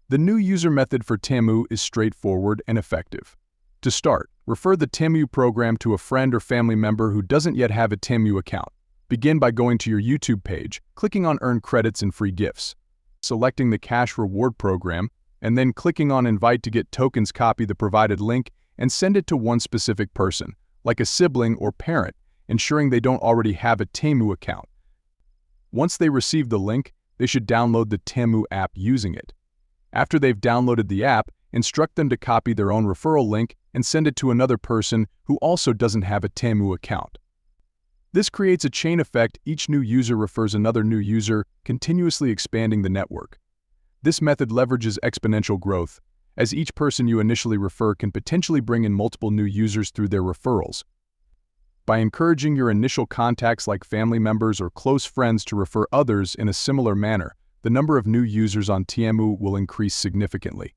The new user method for TEMU is straightforward and effective. To start, refer the TEMU program to a friend or family member who doesn't yet have a TEMU account. Begin by going to your YouTube page, clicking on Earn Credits and Free Gifts, selecting the Cash Reward program, and then clicking on Invite to get tokens. Copy the provided link and send it to one specific person, like a sibling or parent, ensuring they don't already have a TEMU account. Once they receive the link, they should download the TEMU app using it. After they've downloaded the app, instruct them to copy their own referral link and send it to another person who also doesn't have a TEMU account. This creates a chain effect. Each new user refers another new user, continuously expanding the network. This method leverages exponential growth, as each person you initially refer can potentially bring in multiple new users through their referrals. By encouraging your initial contacts like family members or close friends to refer others in a similar manner, the number of new users on TEMU will increase significantly.